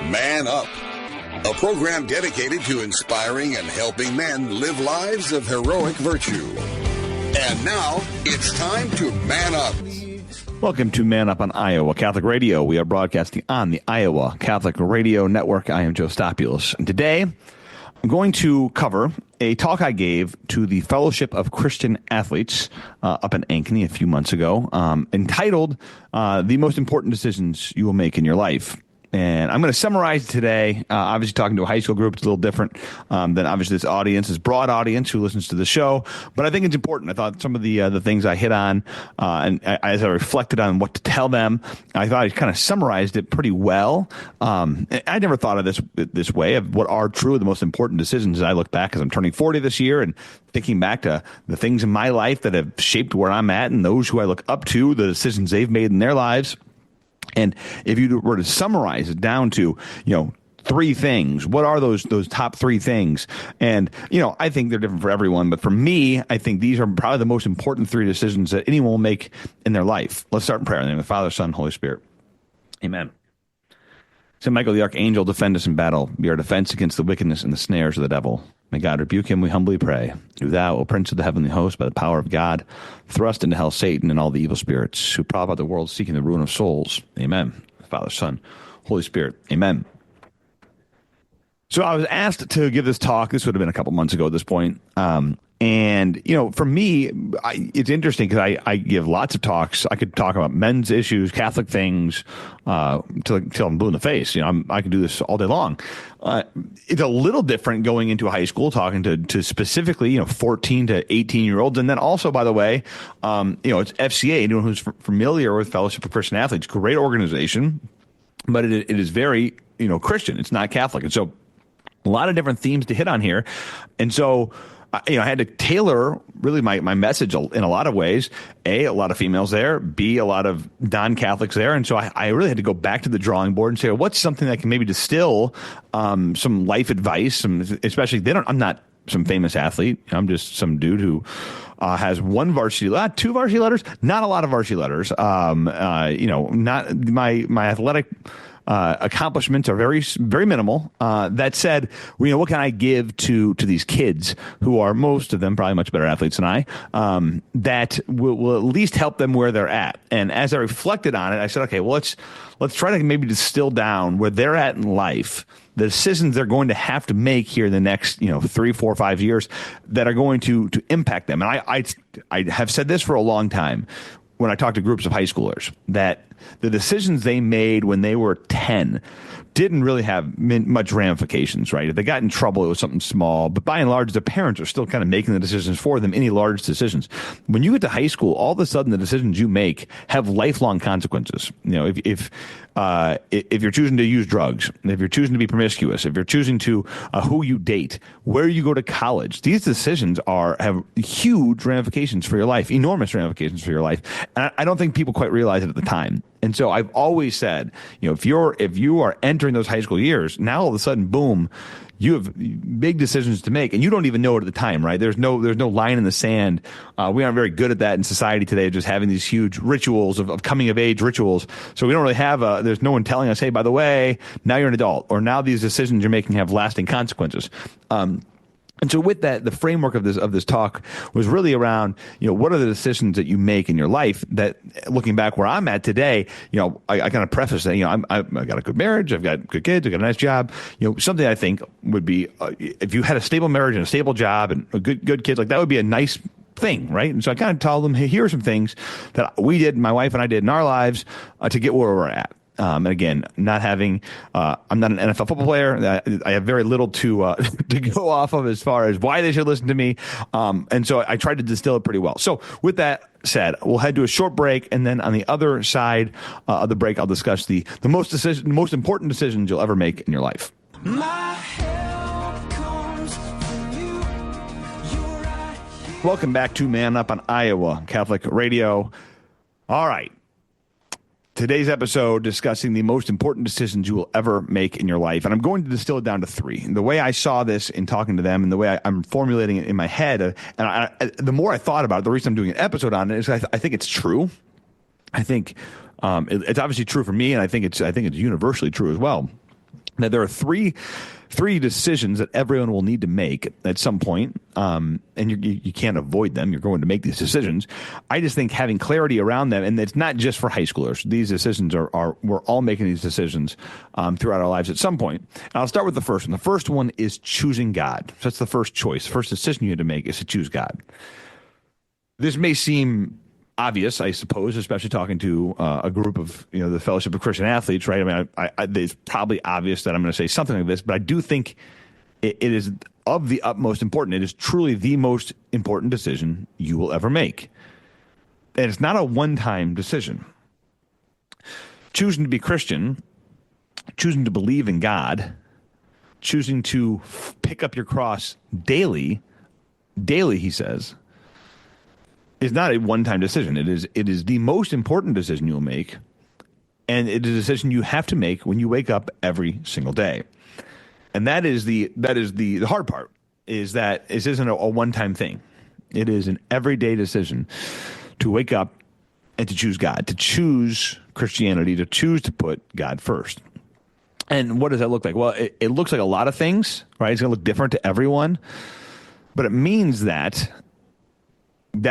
Man Up, a program dedicated to inspiring and helping men live lives of heroic virtue. And now, it's time to man up. Welcome to Man Up on Iowa Catholic Radio. We are broadcasting on the Iowa Catholic Radio Network. I am Joe Stopulos. And today, I'm going to cover a talk I gave to the Fellowship of Christian Athletes up in Ankeny a few months ago, entitled The Most Important Decisions You Will Make in Your Life. And I'm going to summarize today. Obviously, talking to a high school group, it's a little different than obviously this audience, this broad audience who listens to the show. But I think it's important. I thought some of the things I hit on, and as I reflected on what to tell them, I thought I kind of summarized it pretty well. I never thought of this way of what are truly the most important decisions as I look back, because I'm turning 40 this year, and thinking back to the things in my life that have shaped where I'm at, and those who I look up to, the decisions they've made in their lives. And if you were to summarize it down to, three things, what are those top three things? And, I think they're different for everyone. But for me, I think these are probably the most important three decisions that anyone will make in their life. Let's start in prayer. In the name of the Father, Son, Holy Spirit. Amen. Saint Michael the Archangel, defend us in battle. Be our defense against the wickedness and the snares of the devil. May God rebuke him, we humbly pray. Do thou, O Prince of the heavenly host, by the power of God, thrust into hell Satan and all the evil spirits who prowl about the world seeking the ruin of souls. Amen. Father, Son, Holy Spirit. Amen. So I was asked to give this talk. This would have been a couple months ago at this point. And, for me, it's interesting because I give lots of talks. I could talk about men's issues, Catholic things, till I'm blue in the face. I can do this all day long. It's a little different going into a high school, talking to specifically, 14 to 18-year-olds. And then also, by the way, it's FCA, anyone who's familiar with Fellowship of Christian Athletes, great organization, but it is very, Christian. It's not Catholic. And so a lot of different themes to hit on here. And so I had to tailor really my message in a lot of ways. A lot of females there. B, a lot of non-Catholics there. And so I really had to go back to the drawing board and say, what's something that can maybe distill some life advice, especially I'm not some famous athlete. I'm just some dude who has one varsity, two varsity letters, not a lot of varsity letters. Not my athletic accomplishments are very, very minimal. That said, what can I give to these kids who are, most of them probably much better athletes than I, that will at least help them where they're at. And as I reflected on it, I said, okay, well, let's try to maybe distill down where they're at in life, the decisions they're going to have to make here in the next, 3, 4, 5 years that are going to impact them. And I have said this for a long time when I talk to groups of high schoolers, that the decisions they made when they were 10 didn't really have much ramifications, right? If they got in trouble, it was something small. But by and large, the parents are still kind of making the decisions for them, any large decisions. When you get to high school, all of a sudden the decisions you make have lifelong consequences. If you're choosing to use drugs, if you're choosing to be promiscuous, if you're choosing to who you date, where you go to college, these decisions have huge ramifications for your life, enormous ramifications for your life. And I don't think people quite realize it at the time. And so I've always said, if you are entering those high school years, now all of a sudden, boom, you have big decisions to make, and you don't even know it at the time, right? There's no line in the sand. We aren't very good at that in society today, just having these huge rituals of coming of age rituals. So we don't really have there's no one telling us, hey, by the way, now you're an adult, or now these decisions you're making have lasting consequences. And so with that, the framework of this talk was really around, what are the decisions that you make in your life that, looking back where I'm at today, I kind of preface that, I've got a good marriage, I've got good kids, I've got a nice job, something I think would be, if you had a stable marriage and a stable job and a good kids, like that would be a nice thing, right? And so I kind of told them, hey, here are some things that we did, my wife and I did in our lives to get where we're at. And again, not having, I'm not an NFL football player. I have very little to go off of as far as why they should listen to me. And so I tried to distill it pretty well. So with that said, we'll head to a short break. And then on the other side of the break, I'll discuss the most important decisions you'll ever make in your life. My help comes from you. You're right. Welcome back to Man Up on Iowa Catholic Radio. All right. Today's episode discussing the most important decisions you will ever make in your life. And I'm going to distill it down to three. And the way I saw this in talking to them and the way I'm formulating it in my head, the more I thought about it, the reason I'm doing an episode on it is I think it's true. I think it's obviously true for me, and I think it's universally true as well. Now, there are three decisions that everyone will need to make at some point, and you can't avoid them. You're going to make these decisions. I just think having clarity around them, and it's not just for high schoolers. These decisions we're all making these decisions throughout our lives at some point. And I'll start with the first one. The first one is choosing God. So that's the first choice. The first decision you have to make is to choose God. This may seem obvious, I suppose, especially talking to a group of, the Fellowship of Christian Athletes, right? I mean, it's probably obvious that I'm going to say something like this, but I do think it is of the utmost important. It is truly the most important decision you will ever make. And it's not a one-time decision. Choosing to be Christian, choosing to believe in God, choosing to pick up your cross daily, he says, is not a one-time decision. It is the most important decision you'll make, and it is a decision you have to make when you wake up every single day. And that is the hard part, is that this isn't a one-time thing. It is an everyday decision to wake up and to choose God, to choose Christianity, to choose to put God first. And what does that look like? Well, it looks like a lot of things, right? It's going to look different to everyone, but it means that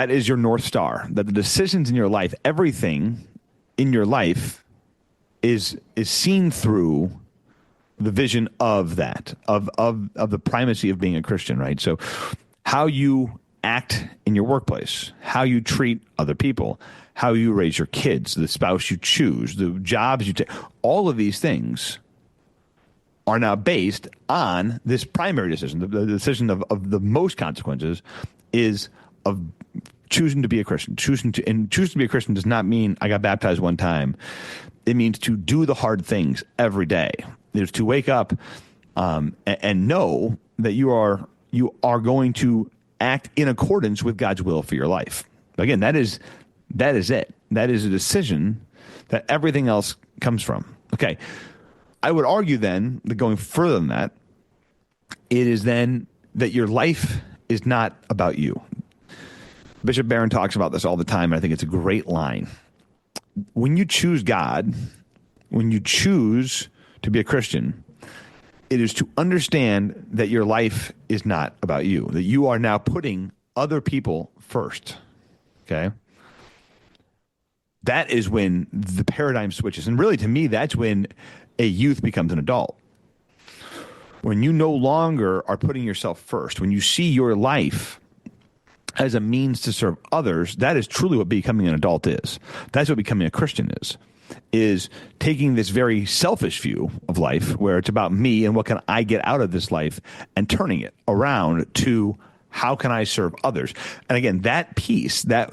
is your North Star, that the decisions in your life, everything in your life is seen through the vision of that, of the primacy of being a Christian, right? So how you act in your workplace, how you treat other people, how you raise your kids, the spouse you choose, the jobs you take, all of these things are now based on this primary decision. The decision of the most consequences is of choosing to be a Christian. Choosing to be a Christian does not mean I got baptized one time. It means to do the hard things every day. It's to wake up and know that you are going to act in accordance with God's will for your life. Again, that is it. That is a decision that everything else comes from. Okay. I would argue then that going further than that, it is then that your life is not about you. Bishop Barron talks about this all the time, and I think it's a great line. When you choose God, when you choose to be a Christian, it is to understand that your life is not about you, that you are now putting other people first, okay? That is when the paradigm switches. And really, to me, that's when a youth becomes an adult. When you no longer are putting yourself first, when you see your life as a means to serve others, that is truly what becoming an adult is. That's what becoming a Christian is taking this very selfish view of life where it's about me and what can I get out of this life and turning it around to how can I serve others. And again, that piece, that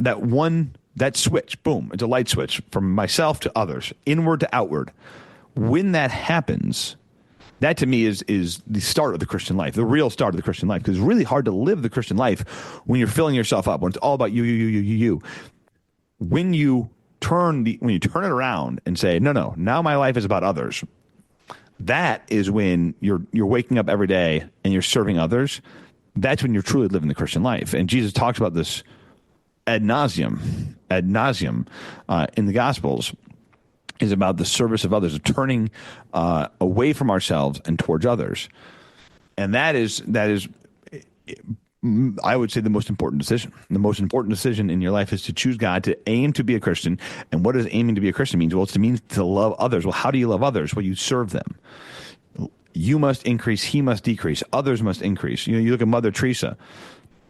switch, boom, it's a light switch from myself to others, inward to outward. When that happens, that to me is the start of the Christian life, the real start of the Christian life, because it's really hard to live the Christian life when you're filling yourself up, when it's all about you. When you turn it around and say, no, now my life is about others. That is when you're waking up every day and you're serving others. That's when you're truly living the Christian life. And Jesus talks about this ad nauseum in the Gospels. Is about the service of others, of turning away from ourselves and towards others. And that is, I would say, the most important decision. The most important decision in your life is to choose God, to aim to be a Christian. And what does aiming to be a Christian mean? Well, it means to love others. Well, how do you love others? Well, you serve them. You must increase, he must decrease. Others must increase. You look at Mother Teresa.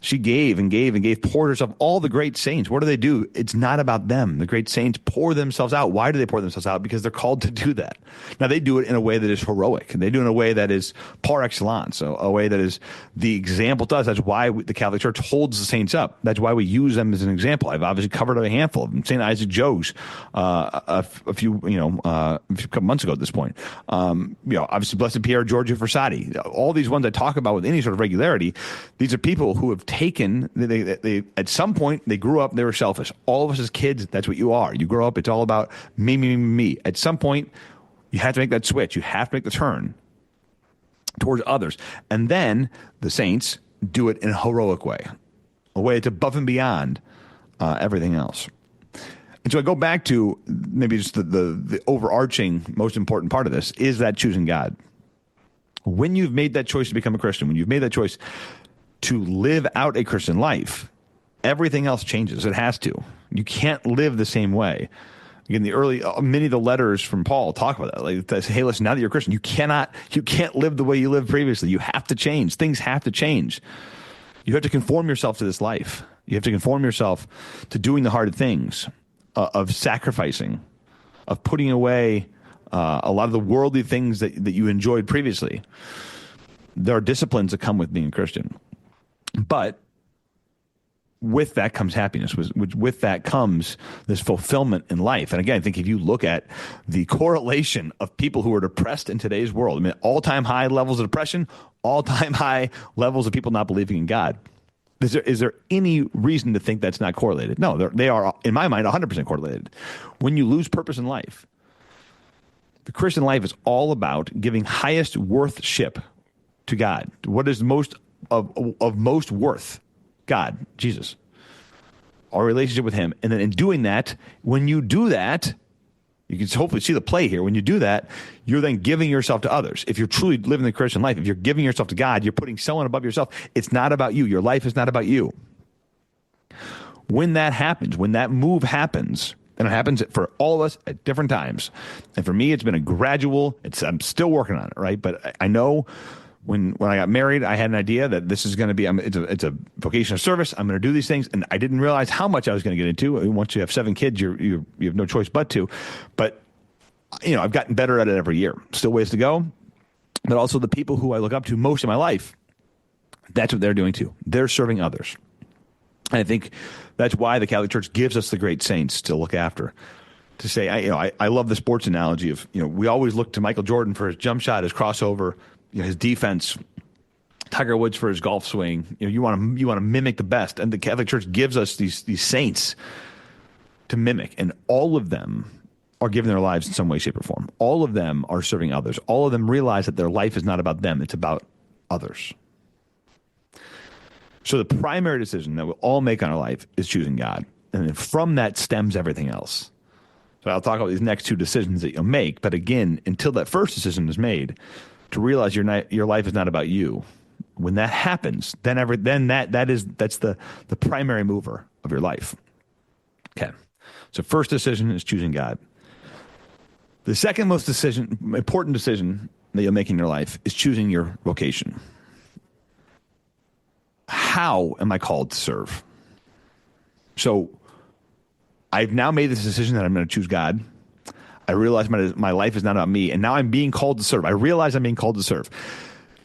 She gave and gave and gave, poured herself. All the great saints, what do? It's not about them. The great saints pour themselves out. Why do they pour themselves out? Because they're called to do that. Now, they do it in a way that is heroic. They do it in a way that is par excellence, a way that is the example to us. That's why the Catholic Church holds the saints up. That's why we use them as an example. I've obviously covered a handful of them. St. Isaac Jogues, a couple months ago at this point. Obviously, Blessed Pierre Giorgio Frassati. All these ones I talk about with any sort of regularity, these are people who have taken, they at some point, they grew up, they were selfish. All of us as kids, that's what you are. You grow up, it's all about me, me, me, me. At some point, you have to make that switch. You have to make the turn towards others. And then the saints do it in a heroic way, a way that's above and beyond everything else. And so I go back to maybe just the overarching, most important part of this is that choosing God. When you've made that choice to become a Christian, when you've made that choice to live out a Christian life, everything else changes. It has to. You can't live the same way. Again, many of the letters from Paul talk about that. Like, they say, hey, listen, now that you're a Christian, you can't live the way you lived previously. You have to change. Things have to change. You have to conform yourself to this life. You have to conform yourself to doing the hard things, of sacrificing, of putting away a lot of the worldly things that you enjoyed previously. There are disciplines that come with being a Christian. But with that comes happiness. With that comes this fulfillment in life. And again, I think if you look at the correlation of people who are depressed in today's world, I mean, all-time high levels of depression, all-time high levels of people not believing in God. Is there any reason to think that's not correlated? No, they are, in my mind, 100% correlated. When you lose purpose in life, the Christian life is all about giving highest worthship to God. What is most of most worth? God, Jesus, our relationship with him. And then in doing that, when you do that, you can hopefully see the play here. When you do that, you're then giving yourself to others. If you're truly living the Christian life, if you're giving yourself to God, you're putting someone above yourself. It's not about you. Your life is not about you. When that happens, when that move happens, and it happens for all of us at different times. And for me, it's been a gradual, I'm still working on it, right? But I know when I got married, I had an idea that this is going to be, it's a vocation of service. I'm going to do these things. And I didn't realize how much I was going to get into. Once you have 7 kids, you have no choice but to. But, I've gotten better at it every year. Still ways to go. But also the people who I look up to most of my life, that's what they're doing too. They're serving others. And I think that's why the Catholic Church gives us the great saints to look after. To say, I love the sports analogy of, we always look to Michael Jordan for his jump shot, his crossover, his defense, Tiger Woods for his golf swing. You want to mimic the best, and the Catholic Church gives us these saints to mimic, and all of them are giving their lives in some way, shape, or form. All of them are serving others. All of them realize that their life is not about them; it's about others. So the primary decision that we'll all make on our life is choosing God, and then from that stems everything else. So I'll talk about these next 2 decisions that you'll make, but again, until that first decision is made, to realize your life is not about you. When that happens, then that's the primary mover of your life. Okay. So first decision is choosing God. The second most important decision that you'll make in your life is choosing your vocation. How am I called to serve? So I've now made this decision that I'm going to choose God. I realize my life is not about me, and now I'm being called to serve. I realize I'm being called to serve.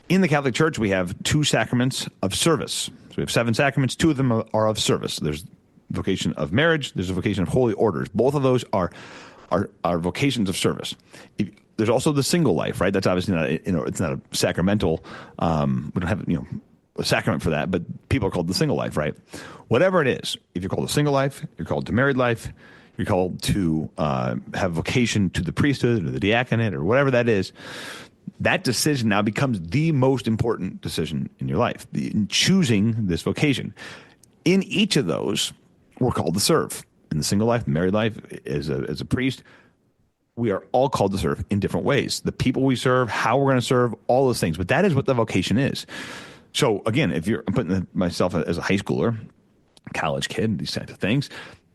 In the Catholic Church, we have 2 sacraments of service. So we have 7 sacraments. 2 of them are of service. There's vocation of marriage. There's a vocation of holy orders. Both of those are vocations of service. There's also the single life, right? That's obviously not it's not a sacramental. We don't have a sacrament for that, but people are called the single life, right? Whatever it is, if you're called a single life, you're called to married life. You're called to have vocation to the priesthood or the diaconate or whatever that is. That decision now becomes the most important decision in your life, in choosing this vocation. In each of those, we're called to serve. In the single life, the married life, as a priest, we are all called to serve in different ways. The people we serve, how we're going to serve, all those things. But that is what the vocation is. So again, I'm putting myself as a high schooler, college kid, these types of things,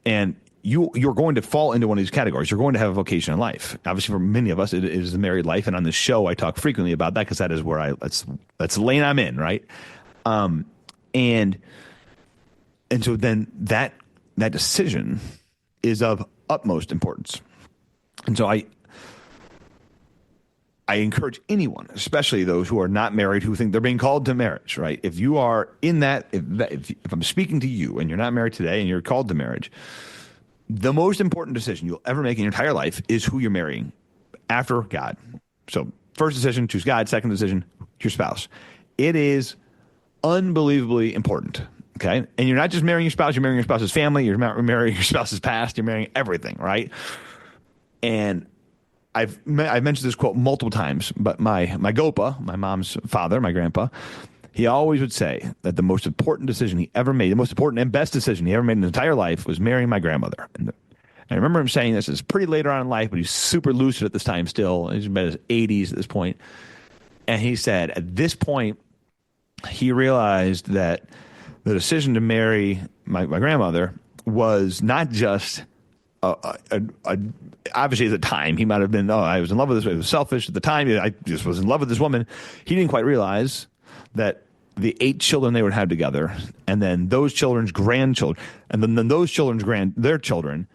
and you're going to fall into one of these categories. You're going to have a vocation in life. Obviously, for many of us, it is the married life. And on this show, I talk frequently about that because that is where that's the lane I'm in, right? And so then that decision is of utmost importance. And so I encourage anyone, especially those who are not married, who think they're being called to marriage, right? If you are in that, if I'm speaking to you and you're not married today and you're called to marriage, the most important decision you'll ever make in your entire life is who you're marrying after God. So first decision, choose God. Second decision, your spouse. It is unbelievably important, okay? And you're not just marrying your spouse, you're marrying your spouse's family, you're marrying your spouse's past, you're marrying everything, right? And I've mentioned this quote multiple times, but my Gopa, my mom's father, my grandpa, he always would say that the most important decision he ever made, the most important and best decision he ever made in his entire life was marrying my grandmother. And I remember him saying this. It's pretty later on in life, but he's super lucid at this time still. He's about his 80s at this point. And he said at this point, he realized that the decision to marry my grandmother was not just obviously at the time he might have been, I was in love with this. It was selfish at the time. I just was in love with this woman. He didn't quite realize that the 8 children they would have together, and then those children's grandchildren, and then those children's their children,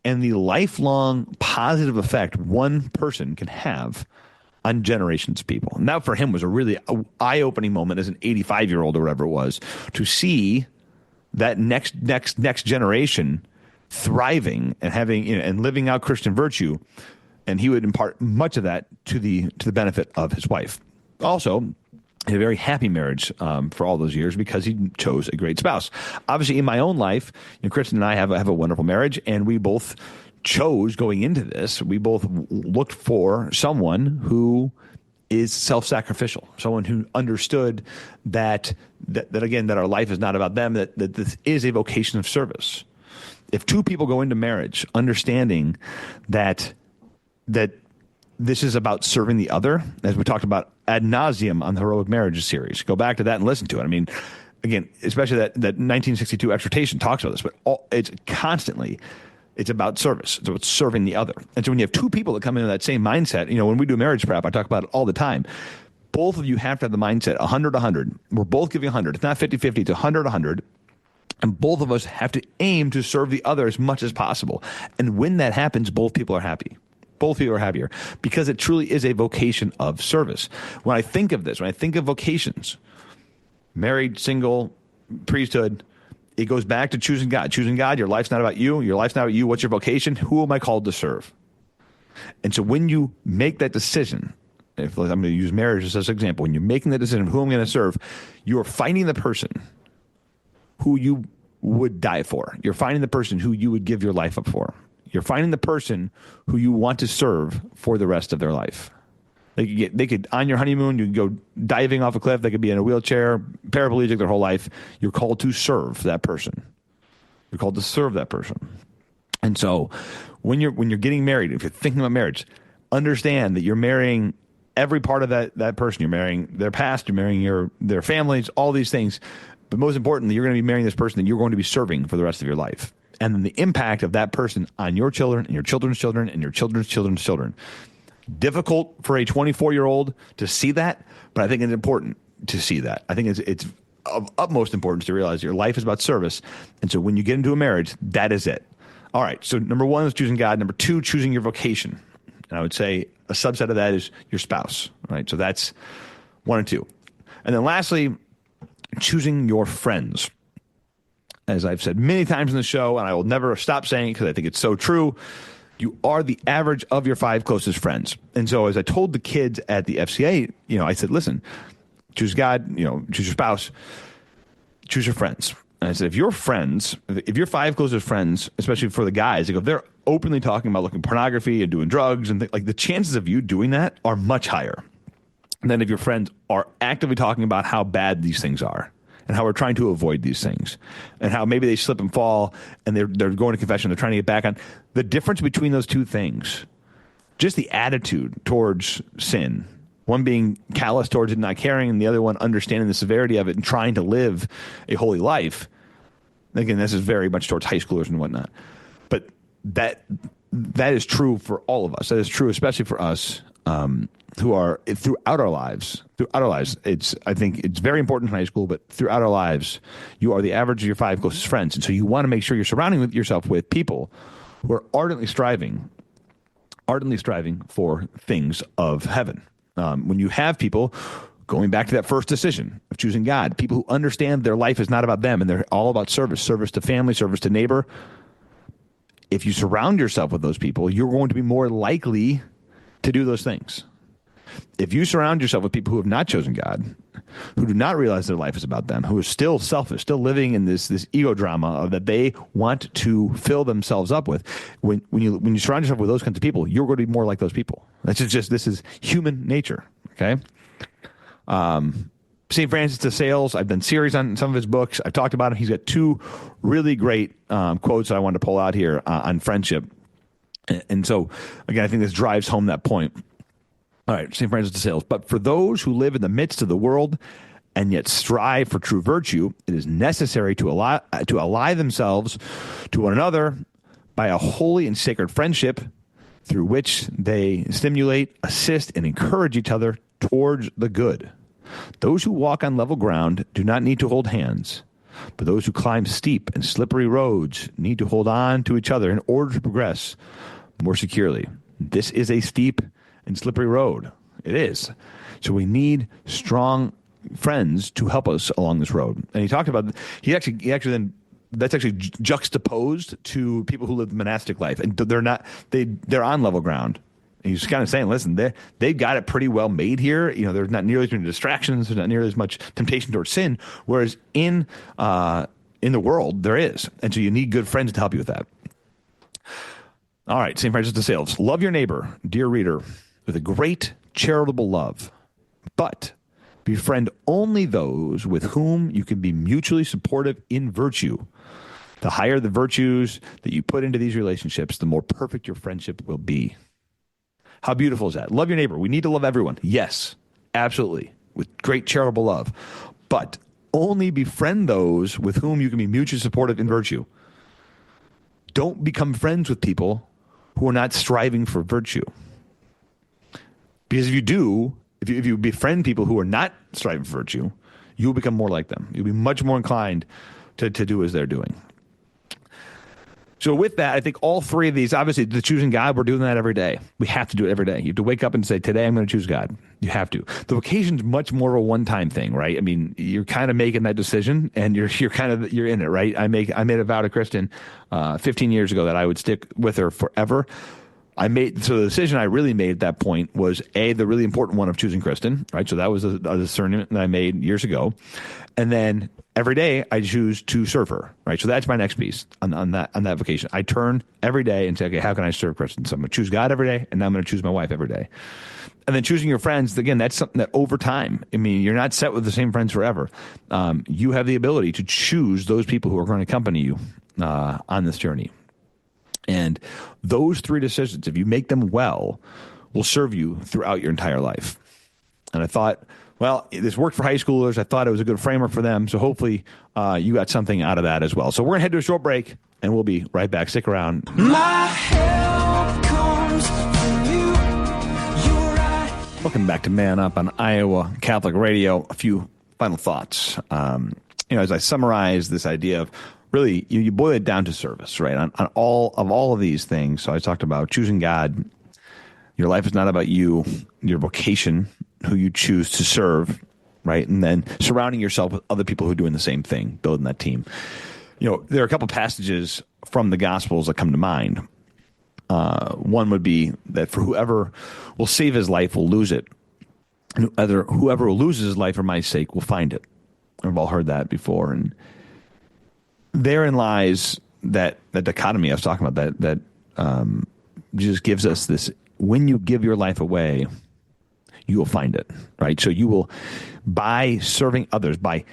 and the lifelong positive effect one person can have on generations of people. And that for him was a really eye-opening moment as an 85-year-old or whatever it was, to see that next generation thriving and having, and living out Christian virtue. And he would impart much of that to the benefit of his wife. Also, he had a very happy marriage for all those years because he chose a great spouse. Obviously, in my own life, Kristen and I have a wonderful marriage, and we both chose going into this. We both looked for someone who is self-sacrificial, someone who understood that again, that our life is not about them, that this is a vocation of service. If 2 people go into marriage understanding that this is about serving the other, as we talked about ad nauseum on the Heroic Marriage series, go back to that and listen to it. I mean, again, especially that 1962 exhortation talks about this, but it's about service. It's about serving the other. And so when you have 2 people that come into that same mindset, when we do marriage prep, I talk about it all the time. Both of you have to have the mindset 100-100. We're both giving 100. It's not 50-50. It's 100-100. And both of us have to aim to serve the other as much as possible. And when that happens, both people are happy. Both people are happier because it truly is a vocation of service. When I think of this, when I think of vocations, married, single, priesthood, it goes back to choosing God. Choosing God, your life's not about you. Your life's not about you. What's your vocation? Who am I called to serve? And so when you make that decision, if I'm going to use marriage as an example, when you're making the decision of who I'm going to serve, you are finding the person who you would die for. You're finding the person who you would give your life up for. You're finding the person who you want to serve for the rest of their life. They could on your honeymoon, you could go diving off a cliff. They could be in a wheelchair, paraplegic their whole life. You're called to serve that person. You're called to serve that person. And so when you're getting married, if you're thinking about marriage, understand that you're marrying every part of that person. You're marrying their past, you're marrying their families, all these things. But most importantly, you're going to be marrying this person that you're going to be serving for the rest of your life. And then the impact of that person on your children and your children's children and your children's children's children. Difficult for a 24-year-old to see that, but I think it's important to see that. I think it's of utmost importance to realize your life is about service. And so when you get into a marriage, that is it. All right, so number 1 is choosing God. Number 2, choosing your vocation. And I would say a subset of that is your spouse. Right, so that's 1 and 2. And then lastly, choosing your friends. As I've said many times in the show, and I will never stop saying it because I think it's so true, you are the average of your 5 closest friends. And so as I told the kids at the FCA, I said, listen, choose God, choose your spouse, choose your friends. And I said, if your 5 closest friends, especially for the guys, if they're openly talking about looking at pornography and doing drugs and like the chances of you doing that are much higher than if your friends are actively talking about how bad these things are and how we're trying to avoid these things and how maybe they slip and fall and they're going to confession. They're trying to get back on. The difference between those 2 things, just the attitude towards sin, one being callous towards it, not caring, and the other one understanding the severity of it and trying to live a holy life. Again, this is very much towards high schoolers and whatnot. But that is true for all of us. That is true especially for us who are throughout our lives. I think it's very important in high school, but throughout our lives, you are the average of your 5 closest friends. And so you want to make sure you're surrounding yourself with people who are ardently striving for things of heaven. When you have people, going back to that first decision of choosing God, people who understand their life is not about them and they're all about service to family, service to neighbor. If you surround yourself with those people, you're going to be more likely to do those things. If you surround yourself with people who have not chosen God, who do not realize their life is about them, who are still selfish, still living in this ego drama that they want to fill themselves up with, when you surround yourself with those kinds of people, you're going to be more like those people. This is human nature. Okay. St. Francis de Sales, I've done series on some of his books. I've talked about him. He's got 2 really great quotes that I wanted to pull out here on friendship. And so, again, I think this drives home that point. All right, St. Francis de Sales. But for those who live in the midst of the world and yet strive for true virtue, it is necessary to ally themselves to one another by a holy and sacred friendship through which they stimulate, assist, and encourage each other towards the good. Those who walk on level ground do not need to hold hands, but those who climb steep and slippery roads need to hold on to each other in order to progress more securely. This is a steep and slippery road. It is. So we need strong friends to help us along this road. And he talked about, he actually then, that's actually juxtaposed to people who live the monastic life. And they're on level ground. And he's kind of saying, listen, they got it pretty well made here. You know, there's not nearly as many distractions. There's not nearly as much temptation towards sin. Whereas in the world, there is. And so you need good friends to help you with that. All right, St. Francis de Sales. Love your neighbor, dear reader, with a great charitable love. But befriend only those with whom you can be mutually supportive in virtue. The higher the virtues that you put into these relationships, the more perfect your friendship will be. How beautiful is that? Love your neighbor. We need to love everyone. Yes, absolutely, with great charitable love. But only befriend those with whom you can be mutually supportive in virtue. Don't become friends with people who are not striving for virtue. Because if you do, if you befriend people who are not striving for virtue, you'll become more like them. You'll be much more inclined to do as they're doing. So with that, I think all three of these, obviously, the choosing God, we're doing that every day. We have to do it every day. You have to wake up and say, today I'm going to choose God. You have to. The vocation's much more of a one-time thing, right? I mean, you're kind of making that decision, and you're in it, right? I made a vow to Kristen 15 years ago that I would stick with her forever. So the decision I really made at that point was the really important one of choosing Kristen, right? So that was a discernment that I made years ago. And then every day I choose to serve her, right? So that's my next piece on that vocation. I turn every day and say, okay, how can I serve Kristen? So I'm going to choose God every day, and now I'm going to choose my wife every day. And then choosing your friends, again, that's something that over time, I mean, you're not set with the same friends forever. You have the ability to choose those people who are going to accompany you on this journey. And those three decisions, if you make them well, will serve you throughout your entire life. And I thought, well, this worked for high schoolers. I thought it was a good framework for them. So hopefully you got something out of that as well. So we're going to head to a short break, and we'll be right back. Stick around. My help comes from you. You're right. Welcome back to Man Up on Iowa Catholic Radio. A few final thoughts. As I summarize this idea of really, you boil it down to service, right? On all of these things. So I talked about choosing God. Your life is not about you, your vocation, who you choose to serve, right? And then surrounding yourself with other people who are doing the same thing, building that team. There are a couple passages from the Gospels that come to mind. One would be that for whoever will save his life will lose it. And whoever will lose his life for my sake will find it. We've all heard that before. And therein lies that dichotomy I was talking about, that Jesus gives us this: when you give your life away, you will find it, right? So you will, by serving others, by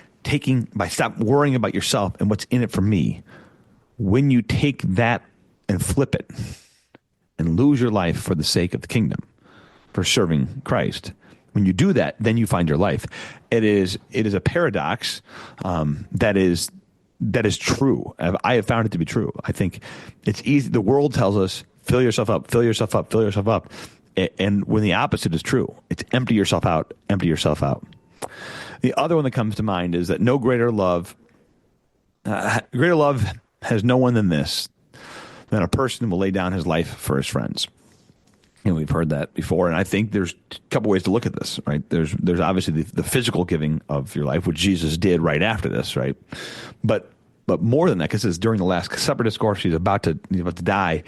stop worrying about yourself and what's in it for me, when you take that and flip it and lose your life for the sake of the kingdom, for serving Christ, when you do that, then you find your life. It is a paradox that is true. I have found it to be true. I think it's easy. The world tells us, fill yourself up, fill yourself up, fill yourself up. And when the opposite is true, it's empty yourself out, empty yourself out. The other one that comes to mind is that no greater love has no one than this, than a person will lay down his life for his friends. We've heard that before, and I think there's a couple ways to look at this, right? There's obviously the physical giving of your life, which Jesus did right after this, right? But more than that, because it's during the Last Supper discourse, he's about to die.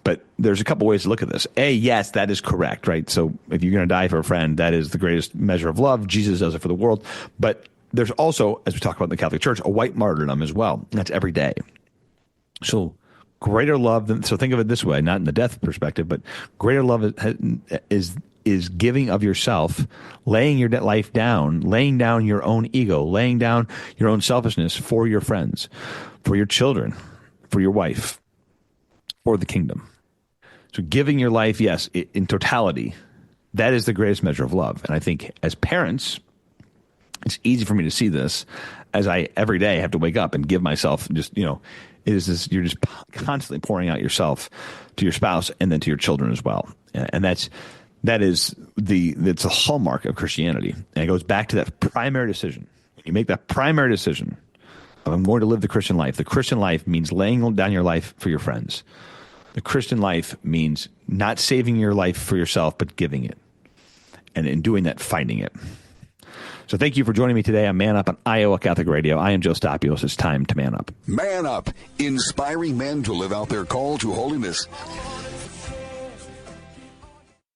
But there's a couple ways to look at this. Yes, that is correct, right? So if you're going to die for a friend, that is the greatest measure of love. Jesus does it for the world. But there's also, as we talk about in the Catholic Church, a white martyrdom as well. That's every day. So greater love than, so think of it this way, not in the death perspective, but greater love is giving of yourself, laying your life down, laying down your own ego, laying down your own selfishness for your friends, for your children, for your wife, for the kingdom. So giving your life, yes, in totality, That is the greatest measure of love. And I think as parents, it's easy for me to see this as I every day have to wake up and give myself just, you're just constantly pouring out yourself to your spouse and then to your children as well. And that's the hallmark of Christianity. And it goes back to that primary decision. When you make that primary decision of I'm going to live the Christian life means laying down your life for your friends. The Christian life means not saving your life for yourself, but giving it. And in doing that, finding it. So thank you for joining me today on Man Up on Iowa Catholic Radio. I am Joe Stopulos. It's time to man up. Man Up, inspiring men to live out their call to holiness.